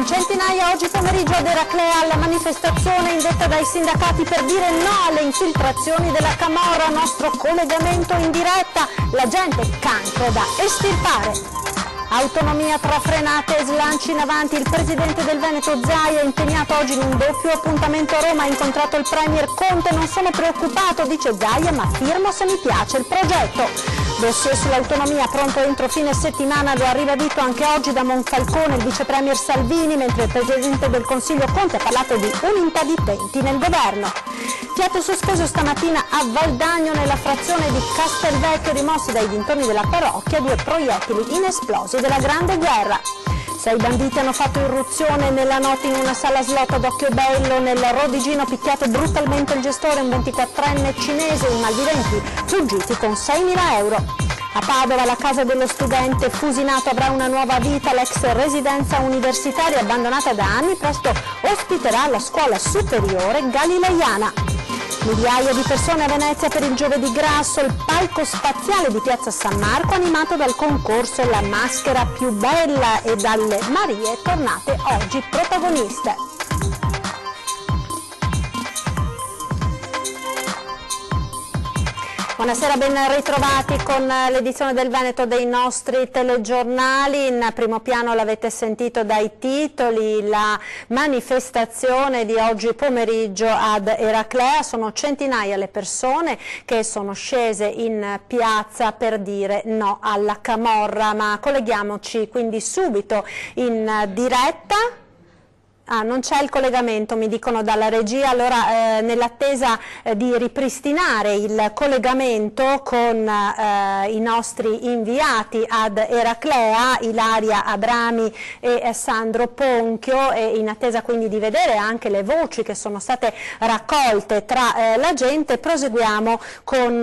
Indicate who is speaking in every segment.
Speaker 1: Centinaia oggi pomeriggio ad Eraclea alla manifestazione indetta dai sindacati per dire no alle infiltrazioni della Camorra. Nostro collegamento in diretta, la gente cancro da estirpare. Autonomia tra frenate e slanci in avanti, il presidente del Veneto Zaia è impegnato oggi in un doppio appuntamento a Roma, ha incontrato il premier Conte, non sono preoccupato, dice Zaia, ma firmo se mi piace il progetto. Dossier sull'autonomia pronto entro fine settimana, lo ha ribadito anche oggi da Monfalcone il vice premier Salvini, mentre il presidente del Consiglio Conte ha parlato di unità di intenti nel governo. Fiato sospeso stamattina a Valdagno nella frazione di Castelvecchio, rimossi dai dintorni della parrocchia 2 proiettili inesplosi della Grande Guerra. 6 banditi hanno fatto irruzione nella notte in una sala slot ad Occhiobello, nel Rodigino, picchiato brutalmente il gestore, un 24enne cinese, i malviventi fuggiti con 6.000 euro. A Padova la casa dello studente fusinato avrà una nuova vita, l'ex residenza universitaria abbandonata da anni presto ospiterà la scuola superiore galileiana. Migliaia di persone a Venezia per il Giovedì Grasso, il palco spaziale di Piazza San Marco animato dal concorso La maschera più bella e dalle Marie tornate oggi protagoniste. Buonasera, ben ritrovati con l'edizione del Veneto dei nostri telegiornali. In primo piano l'avete sentito dai titoli, la manifestazione di oggi pomeriggio ad Eraclea. Sono centinaia le persone che sono scese in piazza per dire no alla Camorra, ma colleghiamoci quindi subito in diretta. Non c'è il collegamento, mi dicono dalla regia, allora nell'attesa di ripristinare il collegamento con i nostri inviati ad Eraclea, Ilaria Abrami e Sandro Ponchio, e in attesa quindi di vedere anche le voci che sono state raccolte tra la gente, proseguiamo con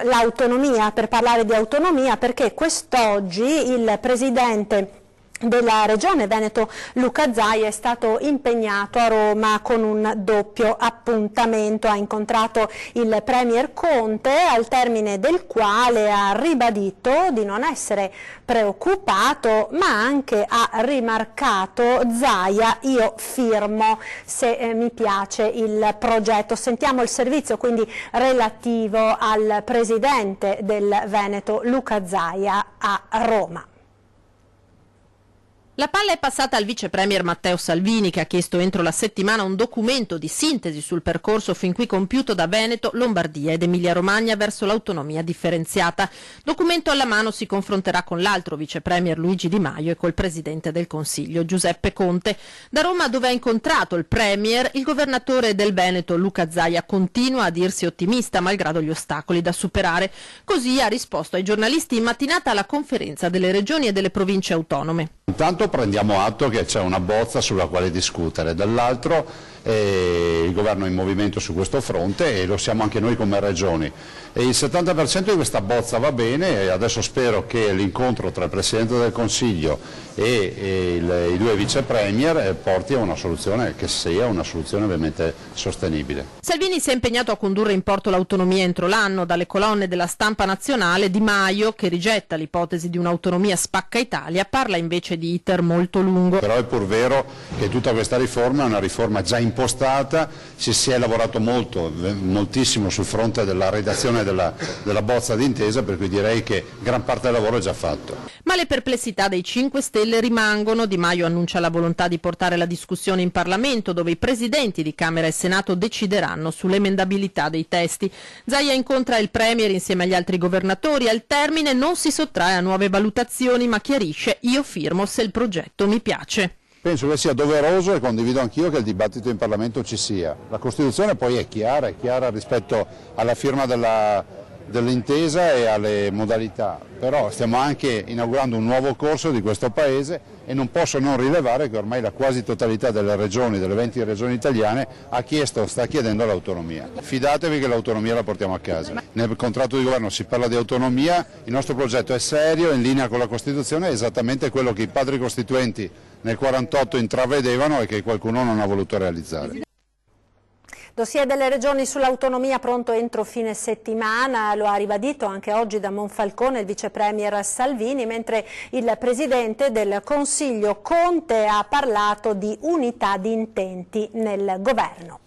Speaker 1: l'autonomia, per parlare di autonomia, perché quest'oggi il presidente della Regione Veneto Luca Zaia è stato impegnato a Roma con un doppio appuntamento. Ha incontrato il premier Conte, al termine del quale ha ribadito di non essere preoccupato, ma anche ha rimarcato: Zaia, io firmo se mi piace il progetto. Sentiamo il servizio quindi relativo al presidente del Veneto Luca Zaia a Roma.
Speaker 2: La palla è passata al vice premier Matteo Salvini, che ha chiesto entro la settimana un documento di sintesi sul percorso fin qui compiuto da Veneto, Lombardia ed Emilia-Romagna verso l'autonomia differenziata. Documento alla mano si confronterà con l'altro vice premier Luigi Di Maio e col presidente del Consiglio Giuseppe Conte. Da Roma, dove ha incontrato il premier, il governatore del Veneto Luca Zaia continua a dirsi ottimista malgrado gli ostacoli da superare. Così ha risposto ai giornalisti in mattinata alla conferenza delle regioni e delle province autonome.
Speaker 3: Intanto prendiamo atto che c'è una bozza sulla quale discutere, dall'altro il governo è in movimento su questo fronte e lo siamo anche noi come regioni. E il 70% di questa bozza va bene e adesso spero che l'incontro tra il Presidente del Consiglio e i 2 vice premier porti a una soluzione che sia una soluzione ovviamente sostenibile.
Speaker 2: Salvini si è impegnato a condurre in porto l'autonomia entro l'anno. Dalle colonne della stampa nazionale Di Maio, che rigetta l'ipotesi di un'autonomia spacca Italia, parla invece di iter molto lungo.
Speaker 3: Però è pur vero che tutta questa riforma è una riforma già impostata, si è lavorato moltissimo sul fronte della redazione della bozza d'intesa, per cui direi che gran parte del lavoro è già fatto.
Speaker 2: Ma le perplessità dei 5 Stelle rimangono. Di Maio annuncia la volontà di portare la discussione in Parlamento, dove i presidenti di Camera e Senato decideranno sull'emendabilità dei testi. Zaia incontra il premier insieme agli altri governatori. Al termine non si sottrae a nuove valutazioni, ma chiarisce: io firmo se il progetto mi piace.
Speaker 3: Penso che sia doveroso, e condivido anch'io, che il dibattito in Parlamento ci sia. La Costituzione poi è chiara rispetto alla firma dell'intesa e alle modalità, però stiamo anche inaugurando un nuovo corso di questo Paese e non posso non rilevare che ormai la quasi totalità delle regioni, delle 20 regioni italiane, ha chiesto o sta chiedendo l'autonomia. Fidatevi che l'autonomia la portiamo a casa. Nel contratto di governo si parla di autonomia, il nostro progetto è serio, in linea con la Costituzione, è esattamente quello che i padri costituenti nel 48 intravedevano e che qualcuno non ha voluto realizzare.
Speaker 1: Dossier delle regioni sull'autonomia pronto entro fine settimana, lo ha ribadito anche oggi da Monfalcone il vice premier Salvini, mentre il presidente del Consiglio Conte ha parlato di unità di intenti nel governo.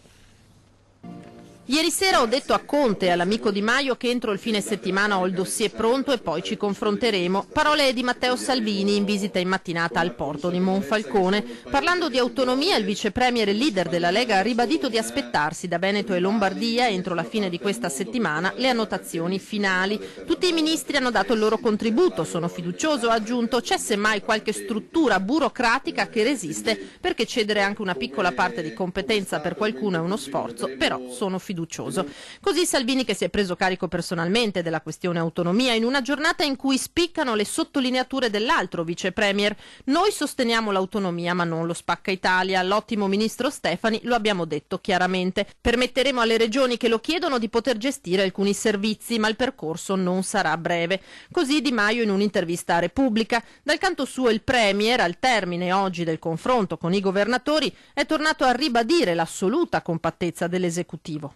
Speaker 2: Ieri sera ho detto a Conte e all'amico Di Maio che entro il fine settimana ho il dossier pronto e poi ci confronteremo. Parole di Matteo Salvini in visita in mattinata al porto di Monfalcone. Parlando di autonomia, il vice premier e leader della Lega ha ribadito di aspettarsi da Veneto e Lombardia entro la fine di questa settimana le annotazioni finali. Tutti i ministri hanno dato il loro contributo, sono fiducioso, ha aggiunto, c'è semmai qualche struttura burocratica che resiste perché cedere anche una piccola parte di competenza per qualcuno è uno sforzo, però sono fiducioso. Così Salvini, che si è preso carico personalmente della questione autonomia in una giornata in cui spiccano le sottolineature dell'altro vice premier. Noi sosteniamo l'autonomia ma non lo spacca Italia. L'ottimo ministro Stefani lo abbiamo detto chiaramente. Permetteremo alle regioni che lo chiedono di poter gestire alcuni servizi, ma il percorso non sarà breve. Così Di Maio in un'intervista a Repubblica. Dal canto suo il premier, al termine oggi del confronto con i governatori, è tornato a ribadire l'assoluta compattezza dell'esecutivo.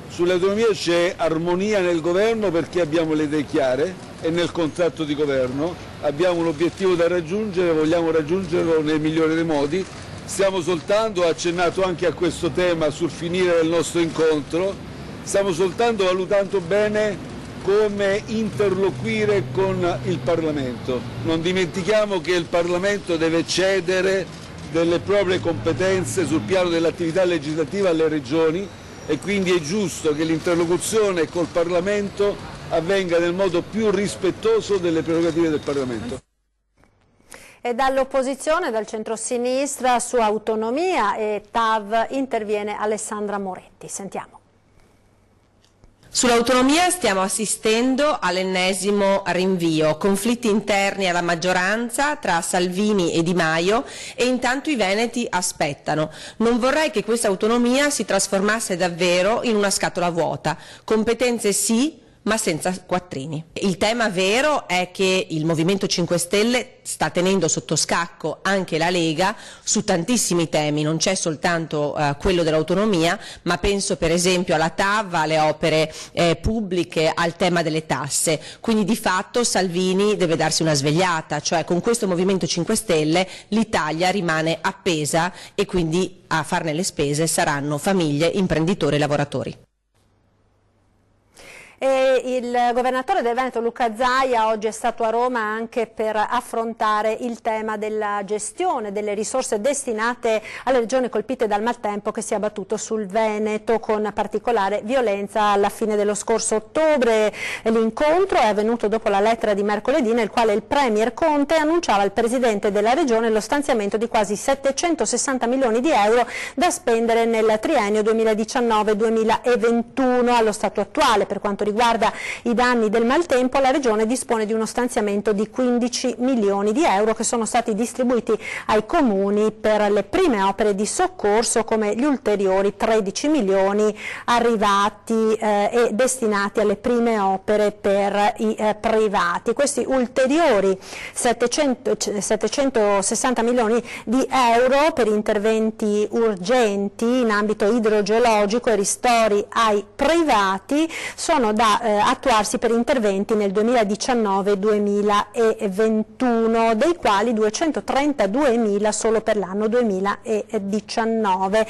Speaker 4: Sull'autonomia c'è armonia nel governo perché abbiamo le idee chiare e nel contratto di governo abbiamo un obiettivo da raggiungere, vogliamo raggiungerlo nel migliore dei modi. Stiamo soltanto, ho accennato anche a questo tema sul finire del nostro incontro, stiamo soltanto valutando bene come interloquire con il Parlamento. Non dimentichiamo che il Parlamento deve cedere delle proprie competenze sul piano dell'attività legislativa alle regioni, e quindi è giusto che l'interlocuzione col Parlamento avvenga nel modo più rispettoso delle prerogative del Parlamento.
Speaker 1: E dall'opposizione, dal centro-sinistra, su autonomia e TAV interviene Alessandra Moretti. Sentiamo.
Speaker 5: Sull'autonomia stiamo assistendo all'ennesimo rinvio, conflitti interni alla maggioranza tra Salvini e Di Maio e intanto i veneti aspettano. Non vorrei che questa autonomia si trasformasse davvero in una scatola vuota, competenze sì, ma senza quattrini. Il tema vero è che il Movimento 5 Stelle sta tenendo sotto scacco anche la Lega su tantissimi temi, non c'è soltanto quello dell'autonomia, ma penso per esempio alla TAV, alle opere pubbliche, al tema delle tasse. Quindi di fatto Salvini deve darsi una svegliata, cioè con questo Movimento 5 Stelle l'Italia rimane appesa e quindi a farne le spese saranno famiglie, imprenditori e lavoratori.
Speaker 1: E il governatore del Veneto Luca Zaia oggi è stato a Roma anche per affrontare il tema della gestione delle risorse destinate alle regioni colpite dal maltempo che si è abbattuto sul Veneto con particolare violenza alla fine dello scorso ottobre. L'incontro è avvenuto dopo la lettera di mercoledì nel quale il premier Conte annunciava al presidente della regione lo stanziamento di quasi 760 milioni di euro da spendere nel triennio 2019-2021. Allo stato attuale, per quanto riguarda i danni del maltempo, la Regione dispone di uno stanziamento di 15 milioni di euro che sono stati distribuiti ai comuni per le prime opere di soccorso, come gli ulteriori 13 milioni arrivati e destinati alle prime opere per i privati. Questi ulteriori 760 milioni di euro per interventi urgenti in ambito idrogeologico e ristori ai privati sono da attuarsi per interventi nel 2019-2021, dei quali 232.000 solo per l'anno 2019.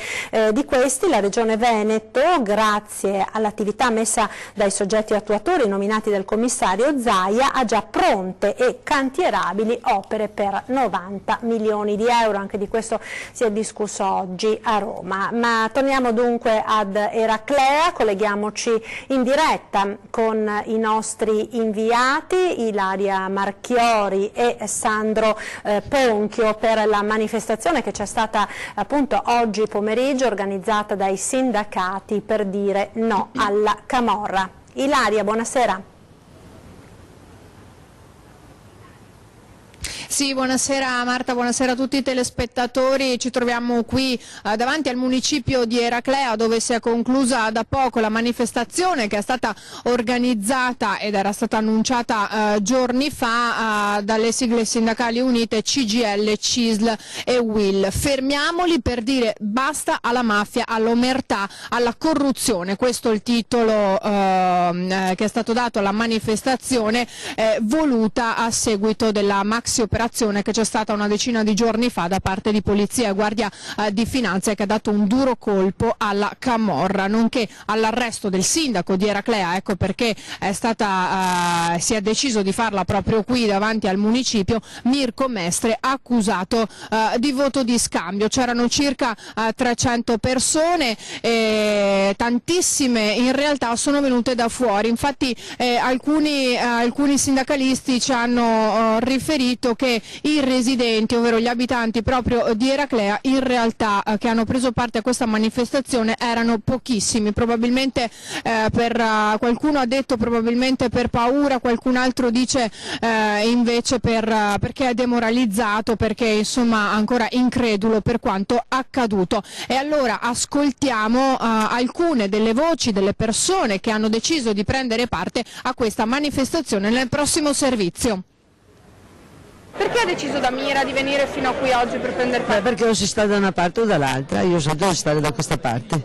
Speaker 1: Di questi la Regione Veneto, grazie all'attività messa dai soggetti attuatori nominati dal commissario Zaia, ha già pronte e cantierabili opere per 90 milioni di euro. Anche di questo si è discusso oggi a Roma. Ma torniamo dunque ad Eraclea, colleghiamoci in diretta con i nostri inviati Ilaria Marchiori e Sandro Ponchio per la manifestazione che c'è stata appunto oggi pomeriggio organizzata dai sindacati per dire no alla camorra. Ilaria, buonasera.
Speaker 6: Sì, buonasera Marta, buonasera a tutti i telespettatori. Ci troviamo qui davanti al municipio di Eraclea, dove si è conclusa da poco la manifestazione che è stata organizzata ed era stata annunciata giorni fa dalle sigle sindacali unite CGIL, CISL e UIL. Fermiamoli per dire basta alla mafia, all'omertà, alla corruzione. Questo è il titolo che è stato dato alla manifestazione voluta a seguito della maxi operazione che c'è stata una decina di giorni fa da parte di Polizia e Guardia di Finanza, che ha dato un duro colpo alla camorra, nonché all'arresto del sindaco di Eraclea. Ecco perché si è deciso di farla proprio qui davanti al municipio. Mirko Mestre, accusato di voto di scambio. C'erano circa 300 persone, tantissime in realtà sono venute da fuori. Infatti alcuni sindacalisti ci hanno riferito che i residenti, ovvero gli abitanti proprio di Eraclea, in realtà che hanno preso parte a questa manifestazione erano pochissimi, probabilmente qualcuno ha detto probabilmente per paura, qualcun altro dice invece perché è demoralizzato, perché insomma ancora incredulo per quanto accaduto. E allora ascoltiamo alcune delle voci delle persone che hanno deciso di prendere parte a questa manifestazione nel prossimo servizio. Perché ha deciso Damira di venire fino a qui oggi per prendere parte?
Speaker 7: Perché o si sta da una parte o dall'altra, io sento di stare da questa parte.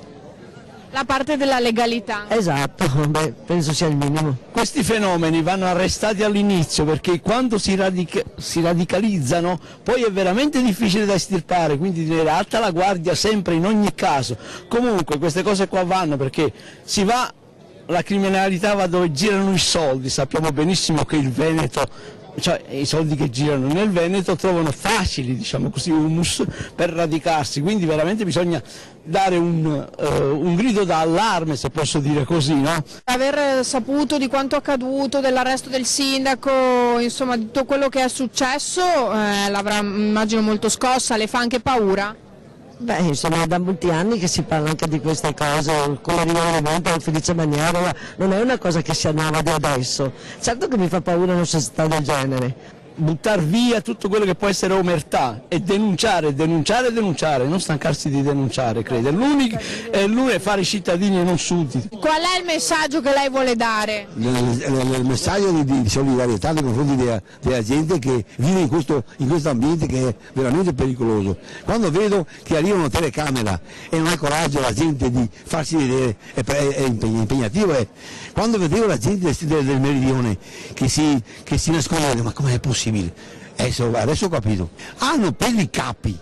Speaker 6: La parte della legalità.
Speaker 7: Esatto, penso sia il minimo.
Speaker 8: Questi fenomeni vanno arrestati all'inizio, perché quando si radicalizzano poi è veramente difficile da estirpare, quindi tenere alta la guardia sempre in ogni caso. Comunque queste cose qua vanno perché la criminalità va dove girano i soldi, sappiamo benissimo che il Veneto, cioè i soldi che girano nel Veneto trovano facili, diciamo così, humus per radicarsi, quindi veramente bisogna dare un grido d'allarme, se posso dire così, no?
Speaker 6: Aver saputo di quanto accaduto, dell'arresto del sindaco, insomma di tutto quello che è successo, l'avrà immagino molto scossa, le fa anche paura?
Speaker 7: Beh, insomma, da molti anni che si parla anche di queste cose, con l'arrivamento del Felice Maniarola, non è una cosa che si annava di adesso. Certo che mi fa paura una società del genere.
Speaker 8: Buttar via tutto quello che può essere omertà e denunciare, non stancarsi di denunciare, credo. È l'unico fare i cittadini e non sudditi.
Speaker 6: Qual è il messaggio che lei vuole dare?
Speaker 9: Il messaggio di solidarietà nei confronti della gente che vive in questo ambiente che è veramente pericoloso. Quando vedo che arriva una telecamera e non ha coraggio la gente di farsi vedere, è impegnativo. Quando vedevo la gente del meridione che si nasconde, ma com'è possibile? Adesso ho capito. Hanno per i capi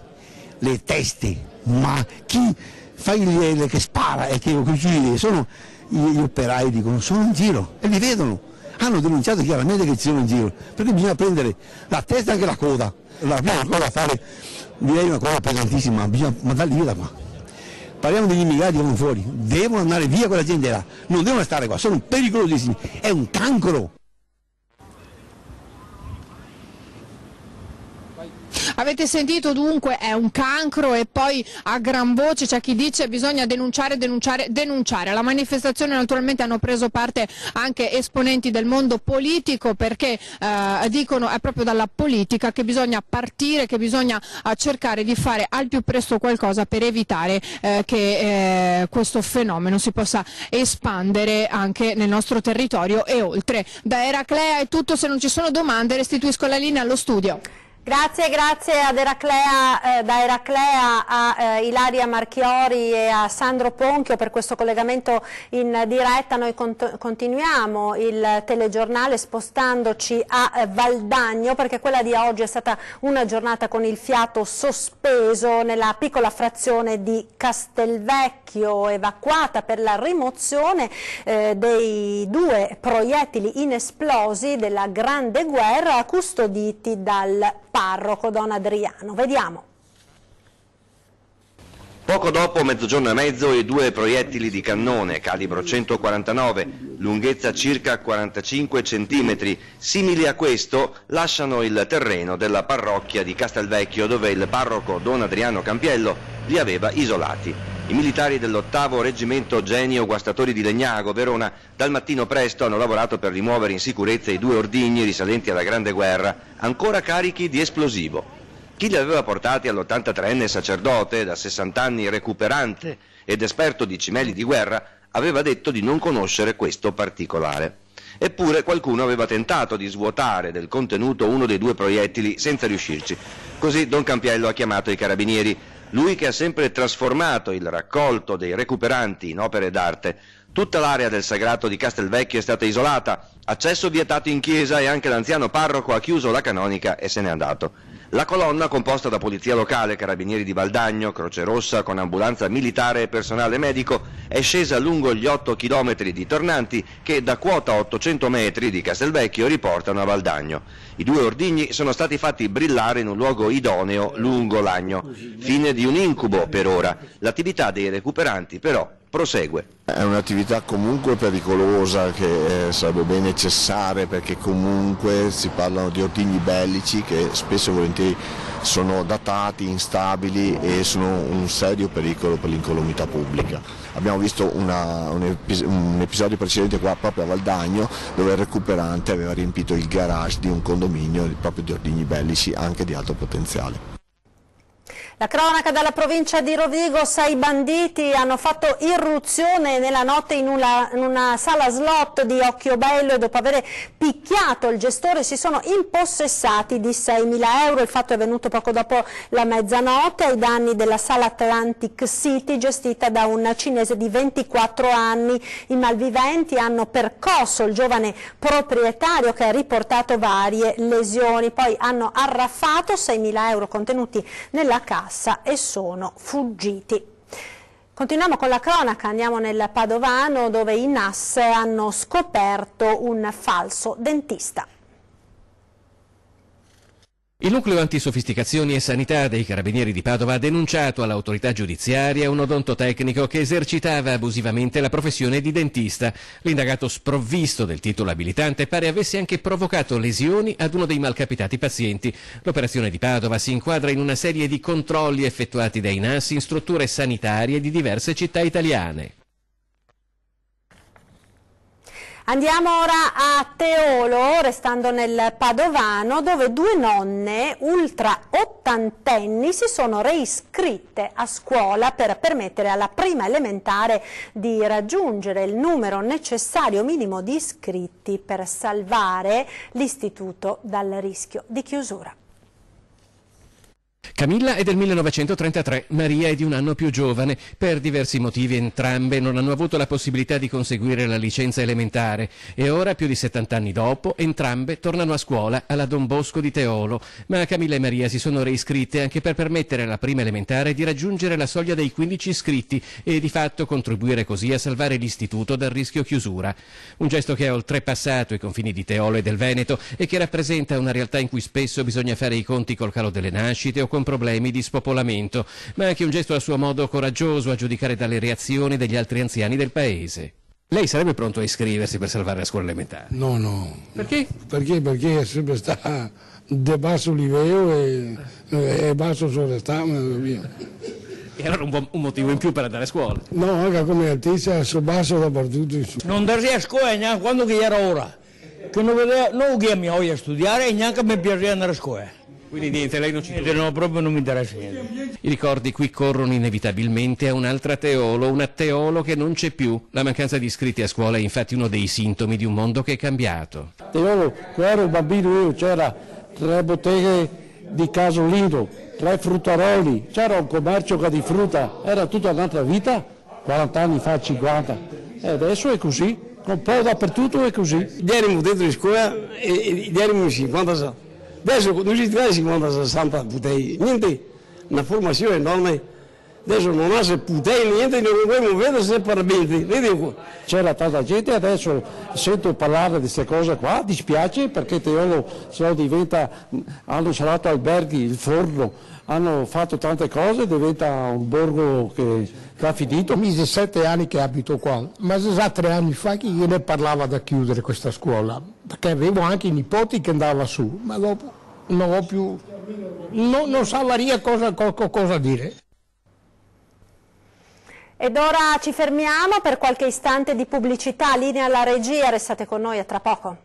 Speaker 9: le teste, ma chi fa che spara e che uccide sono gli operai, dicono, sono in giro e li vedono. Hanno denunciato chiaramente che ci sono in giro, perché bisogna prendere la testa e anche la coda. La prima cosa da fare, direi una cosa pesantissima, bisogna mandarli via da qua. Parliamo degli immigrati che vanno fuori, devono andare via quella gente là, non devono stare qua, sono pericolosissimi, è un cancro.
Speaker 6: Avete sentito, dunque è un cancro, e poi a gran voce c'è chi dice bisogna denunciare. Alla manifestazione naturalmente hanno preso parte anche esponenti del mondo politico, perché dicono è proprio dalla politica che bisogna partire, che bisogna cercare di fare al più presto qualcosa per evitare che questo fenomeno si possa espandere anche nel nostro territorio e oltre. Da Eraclea è tutto, se non ci sono domande restituisco la linea allo studio.
Speaker 1: Grazie ad Eraclea, da Eraclea a Ilaria Marchiori e a Sandro Ponchio per questo collegamento in diretta. Noi continuiamo il telegiornale spostandoci a Valdagno, perché quella di oggi è stata una giornata con il fiato sospeso nella piccola frazione di Castelvecchio, evacuata per la rimozione dei 2 proiettili inesplosi della Grande Guerra custoditi dal parroco Don Adriano. Vediamo.
Speaker 10: Poco dopo mezzogiorno e mezzo i 2 proiettili di cannone calibro 149, lunghezza circa 45 cm, simili a questo, lasciano il terreno della parrocchia di Castelvecchio, dove il parroco Don Adriano Campiello li aveva isolati. I militari dell'8° Reggimento Genio Guastatori di Legnago, Verona, dal mattino presto hanno lavorato per rimuovere in sicurezza i 2 ordigni risalenti alla Grande Guerra, ancora carichi di esplosivo. Chi li aveva portati all'83enne sacerdote, da 60 anni recuperante ed esperto di cimeli di guerra, aveva detto di non conoscere questo particolare. Eppure qualcuno aveva tentato di svuotare del contenuto uno dei 2 proiettili senza riuscirci. Così Don Campiello ha chiamato i carabinieri. Lui che ha sempre trasformato il raccolto dei recuperanti in opere d'arte. Tutta l'area del sagrato di Castelvecchio è stata isolata, accesso vietato in chiesa e anche l'anziano parroco ha chiuso la canonica e se n'è andato. La colonna, composta da polizia locale, carabinieri di Valdagno, Croce Rossa con ambulanza militare e personale medico, è scesa lungo gli 8 chilometri di tornanti che da quota 800 metri di Castelvecchio riportano a Valdagno. I 2 ordigni sono stati fatti brillare in un luogo idoneo lungo l'Agno. Fine di un incubo per ora. L'attività dei recuperanti però prosegue.
Speaker 11: È un'attività comunque pericolosa che sarebbe bene cessare, perché comunque si parlano di ordigni bellici che spesso e volentieri sono datati, instabili e sono un serio pericolo per l'incolumità pubblica. Abbiamo visto un episodio precedente qua proprio a Valdagno, dove il recuperante aveva riempito il garage di un condominio proprio di ordigni bellici anche di alto potenziale.
Speaker 1: La cronaca dalla provincia di Rovigo: 6 banditi hanno fatto irruzione nella notte in una sala slot di Occhiobello e dopo aver picchiato il gestore si sono impossessati di 6.000 euro. Il fatto è venuto poco dopo la mezzanotte ai danni della sala Atlantic City gestita da un cinese di 24 anni. I malviventi hanno percosso il giovane proprietario che ha riportato varie lesioni, poi hanno arraffato 6.000 euro contenuti nella cassa e sono fuggiti. Continuiamo con la cronaca, andiamo nel Padovano dove i NAS hanno scoperto un falso dentista.
Speaker 12: Il nucleo antisofisticazioni e sanità dei Carabinieri di Padova ha denunciato all'autorità giudiziaria un odontotecnico che esercitava abusivamente la professione di dentista. L'indagato, sprovvisto del titolo abilitante, pare avesse anche provocato lesioni ad uno dei malcapitati pazienti. L'operazione di Padova si inquadra in una serie di controlli effettuati dai NAS in strutture sanitarie di diverse città italiane.
Speaker 1: Andiamo ora a Teolo, restando nel Padovano, dove 2 nonne ultra ottantenni si sono reiscritte a scuola per permettere alla prima elementare di raggiungere il numero necessario minimo di iscritti per salvare l'istituto dal rischio di chiusura.
Speaker 12: Camilla è del 1933, Maria è di un anno più giovane. Per diversi motivi entrambe non hanno avuto la possibilità di conseguire la licenza elementare e ora, più di 70 anni dopo, entrambe tornano a scuola alla Don Bosco di Teolo. Ma Camilla e Maria si sono reiscritte anche per permettere alla prima elementare di raggiungere la soglia dei 15 iscritti e di fatto contribuire così a salvare l'istituto dal rischio chiusura. Un gesto che ha oltrepassato i confini di Teolo e del Veneto e che rappresenta una realtà in cui spesso bisogna fare i conti col calo delle nascite o con problemi di spopolamento, ma anche un gesto a suo modo coraggioso a giudicare dalle reazioni degli altri anziani del paese. Lei sarebbe pronto a iscriversi per salvare la scuola elementare?
Speaker 13: No.
Speaker 12: Perché?
Speaker 13: Perché è sempre stato di basso livello e basso sovrastame via.
Speaker 12: E allora un motivo in più per andare a scuola?
Speaker 13: No, anche come altezza, sono basso dappertutto.
Speaker 14: Non andare a scuola neanche quando che era ora, che non che mi voglio studiare e neanche mi piace andare a scuola.
Speaker 12: Quindi niente, lei non ci
Speaker 14: crede? No, proprio non mi interessa niente.
Speaker 12: I ricordi qui corrono inevitabilmente a un'altra Teolo, una Teolo che non c'è più. La mancanza di iscritti a scuola è infatti uno dei sintomi di un mondo che è cambiato.
Speaker 13: Teolo, quando ero bambino io, c'era 3 botteghe di Casolino, 3 fruttaroli, c'era un commercio di frutta, era tutta un'altra vita, 40 anni fa, 50. E adesso è così, un po' dappertutto è così.
Speaker 14: Ieri dentro di scuola e ieri 50 adesso non si tratta di 50-60 putei, niente, una formazione enorme, adesso non ha se putei, niente, non dobbiamo vedere separatamente.
Speaker 13: C'era tanta gente, adesso sento parlare di queste cose qua, dispiace perché Teolo se no diventa, hanno installato alberghi, il forno, hanno fatto tante cose, diventa un borgo che ha finito.
Speaker 15: Mi 7 anni che abito qua, ma già 3 anni fa che io ne parlava da chiudere questa scuola, perché avevo anche i nipoti che andavano su, ma dopo non ho più, non sapevo cosa dire.
Speaker 1: Ed ora ci fermiamo per qualche istante di pubblicità, linea alla regia, restate con noi, a tra poco.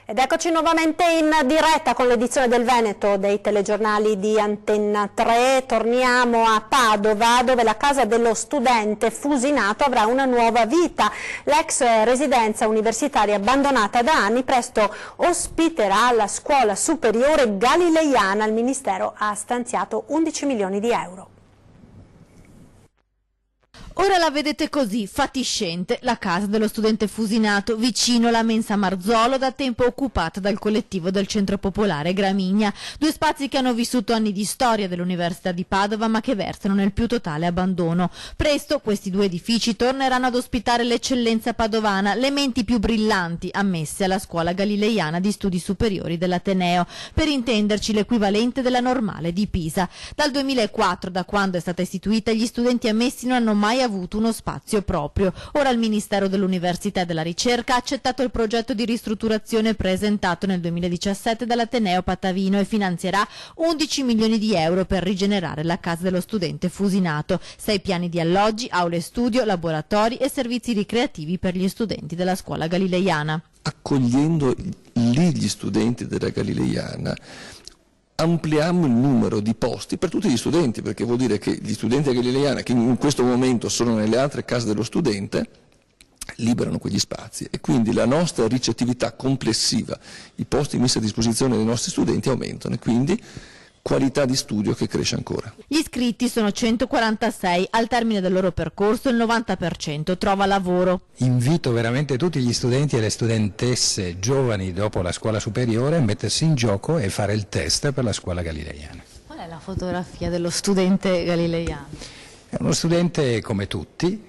Speaker 1: Ed eccoci nuovamente in diretta con l'edizione del Veneto dei telegiornali di Antenna 3. Torniamo a Padova, dove la casa dello studente Fusinato avrà una nuova vita. L'ex residenza universitaria abbandonata da anni presto ospiterà la scuola superiore galileiana. Il Ministero ha stanziato 11 milioni di euro.
Speaker 16: Ora la vedete così, fatiscente, la casa dello studente Fusinato, vicino alla mensa Marzolo, da tempo occupata dal collettivo del Centro Popolare Gramigna. Due spazi che hanno vissuto anni di storia dell'Università di Padova, ma che versano nel più totale abbandono. Presto questi due edifici torneranno ad ospitare l'eccellenza padovana, le menti più brillanti ammesse alla Scuola Galileiana di Studi Superiori dell'Ateneo, per intenderci l'equivalente della Normale di Pisa. Dal 2004, da quando è stata istituita, gli studenti ammessi non hanno mai avuto uno spazio proprio. Ora il Ministero dell'Università e della Ricerca ha accettato il progetto di ristrutturazione presentato nel 2017 dall'Ateneo Patavino e finanzierà 11 milioni di euro per rigenerare la casa dello studente Fusinato, 6 piani di alloggi, aule studio, laboratori e servizi ricreativi per gli studenti della scuola galileiana.
Speaker 17: Accogliendo lì gli studenti della Galileiana ampliamo il numero di posti per tutti gli studenti, perché vuol dire che gli studenti della Galileiana, che in questo momento sono nelle altre case dello studente, liberano quegli spazi e quindi la nostra ricettività complessiva, i posti messi a disposizione dei nostri studenti aumentano e quindi qualità di studio che cresce ancora.
Speaker 16: Gli iscritti sono 146, al termine del loro percorso il 90% trova lavoro.
Speaker 18: Invito veramente tutti gli studenti e le studentesse giovani dopo la scuola superiore a mettersi in gioco e fare il test per la scuola galileiana.
Speaker 16: Qual è la fotografia dello studente galileiano?
Speaker 18: È uno studente come tutti.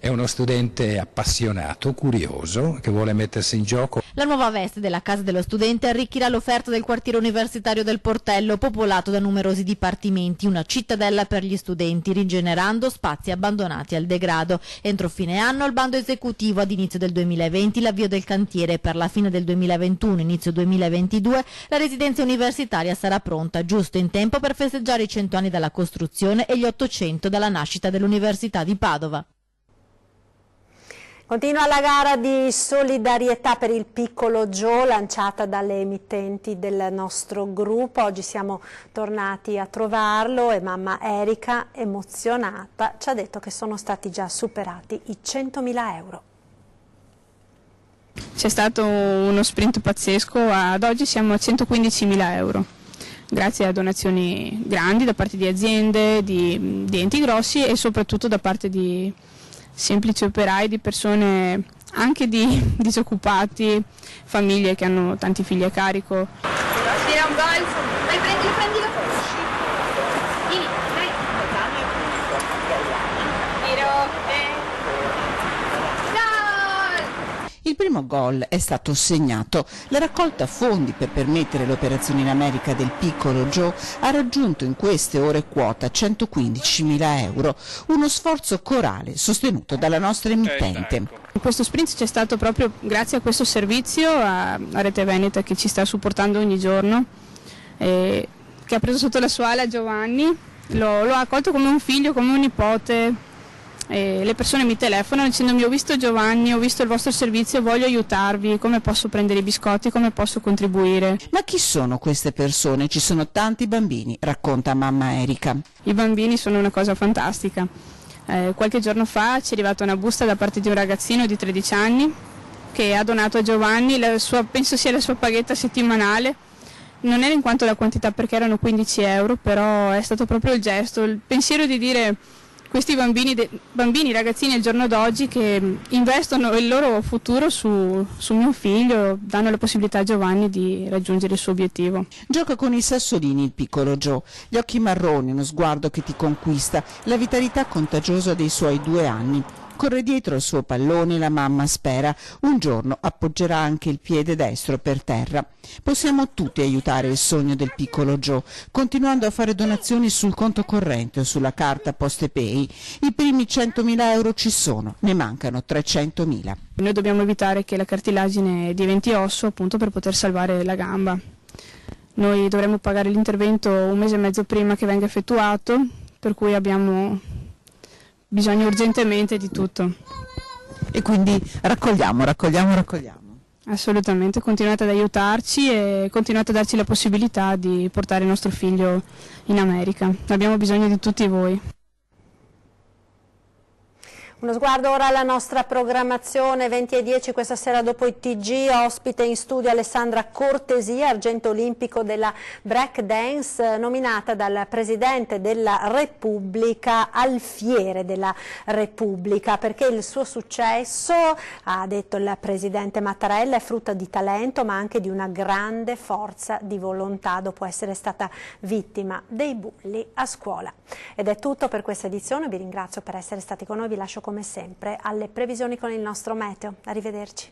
Speaker 18: È uno studente appassionato, curioso, che vuole mettersi in gioco.
Speaker 16: La nuova veste della casa dello studente arricchirà l'offerta del quartiere universitario del Portello, popolato da numerosi dipartimenti, una cittadella per gli studenti, rigenerando spazi abbandonati al degrado. Entro fine anno il bando esecutivo, ad inizio del 2020 l'avvio del cantiere, per la fine del 2021, inizio 2022 la residenza universitaria sarà pronta, giusto in tempo per festeggiare i 100 anni dalla costruzione e gli 800 dalla nascita dell'Università di Padova.
Speaker 1: Continua la gara di solidarietà per il piccolo Joe lanciata dalle emittenti del nostro gruppo. Oggi siamo tornati a trovarlo e mamma Erika, emozionata, ci ha detto che sono stati già superati i 100.000 euro.
Speaker 19: C'è stato uno sprint pazzesco, ad oggi siamo a 115.000 euro. Grazie a donazioni grandi da parte di aziende, di enti grossi e soprattutto da parte di semplici operai, di persone anche di disoccupati, famiglie che hanno tanti figli a carico.
Speaker 20: Tira un gol, prendi la conosci. Vieni, dai. Tiro, gol!
Speaker 21: Il primo gol è stato segnato. La raccolta fondi per permettere le operazioni in America del piccolo Joe ha raggiunto in queste ore quota 115.000 euro, uno sforzo corale sostenuto dalla nostra emittente.
Speaker 19: In questo sprint c'è stato proprio grazie a questo servizio a Rete Veneta che ci sta supportando ogni giorno, che ha preso sotto la sua ala Giovanni, lo ha accolto come un figlio, come un nipote. E le persone mi telefonano dicendomi: ho visto Giovanni, ho visto il vostro servizio, voglio aiutarvi, come posso prendere i biscotti, come posso contribuire.
Speaker 21: Ma chi sono queste persone? Ci sono tanti bambini, racconta mamma Erika.
Speaker 19: I bambini sono una cosa fantastica. Qualche giorno fa ci è arrivata una busta da parte di un ragazzino di 13 anni che ha donato a Giovanni, penso sia la sua paghetta settimanale. Non era in quanto la quantità perché erano 15 euro, però è stato proprio il gesto, il pensiero di dire: questi bambini, ragazzini al giorno d'oggi che investono il loro futuro su mio figlio, danno la possibilità a Giovanni di raggiungere il suo obiettivo.
Speaker 21: Gioca con i sassolini il piccolo Joe, gli occhi marroni, uno sguardo che ti conquista, la vitalità contagiosa dei suoi 2 anni. Corre dietro al suo pallone, la mamma spera un giorno appoggerà anche il piede destro per terra. Possiamo tutti aiutare il sogno del piccolo Joe, continuando a fare donazioni sul conto corrente o sulla carta PostePay. I primi 100.000 euro ci sono, ne mancano 300.000.
Speaker 19: Noi dobbiamo evitare che la cartilagine diventi osso, appunto, per poter salvare la gamba. Noi dovremmo pagare l'intervento un mese e mezzo prima che venga effettuato, per cui abbiamo bisogno urgentemente di tutto.
Speaker 21: E quindi raccogliamo.
Speaker 19: Assolutamente, continuate ad aiutarci e continuate a darci la possibilità di portare il nostro figlio in America. Abbiamo bisogno di tutti voi.
Speaker 1: Uno sguardo ora alla nostra programmazione. 20:10 questa sera dopo il TG, ospite in studio Alessandra Cortesia, argento olimpico della break dance, nominata dal Presidente della Repubblica alfiere della Repubblica, perché il suo successo, ha detto il Presidente Mattarella, è frutto di talento ma anche di una grande forza di volontà dopo essere stata vittima dei bulli a scuola. Ed è tutto per questa edizione, vi ringrazio per essere stati con noi, vi lascio come sempre alle previsioni con il nostro meteo. Arrivederci.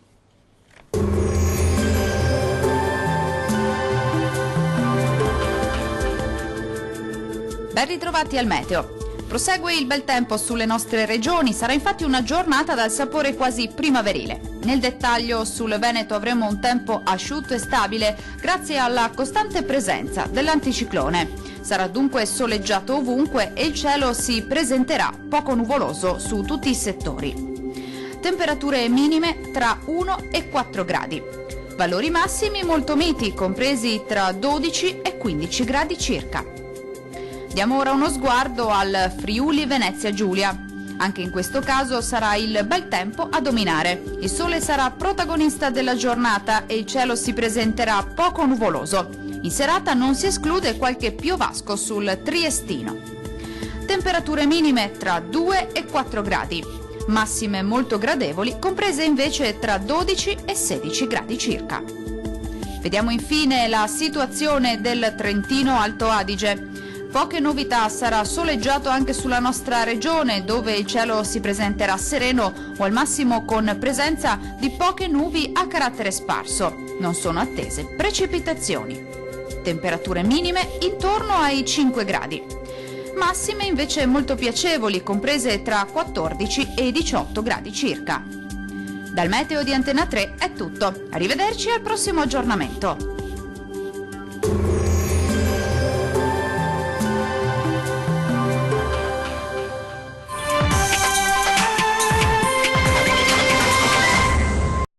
Speaker 3: Ben ritrovati al meteo. Prosegue il bel tempo sulle nostre regioni, sarà infatti una giornata dal sapore quasi primaverile. Nel dettaglio sul Veneto avremo un tempo asciutto e stabile grazie alla costante presenza dell'anticiclone. Sarà dunque soleggiato ovunque e il cielo si presenterà poco nuvoloso su tutti i settori. Temperature minime tra 1 e 4 gradi. Valori massimi molto miti, compresi tra 12 e 15 gradi circa. Diamo ora uno sguardo al Friuli Venezia Giulia. Anche in questo caso sarà il bel tempo a dominare. Il sole sarà protagonista della giornata e il cielo si presenterà poco nuvoloso. In serata non si esclude qualche piovasco sul Triestino. Temperature minime tra 2 e 4 gradi. Massime molto gradevoli, comprese invece tra 12 e 16 gradi circa. Vediamo infine la situazione del Trentino Alto Adige. Poche novità, sarà soleggiato anche sulla nostra regione, dove il cielo si presenterà sereno o al massimo con presenza di poche nubi a carattere sparso. Non sono attese precipitazioni. Temperature minime intorno ai 5 gradi. Massime invece molto piacevoli, comprese tra 14 e 18 gradi circa. Dal meteo di Antena 3 è tutto. Arrivederci al prossimo aggiornamento.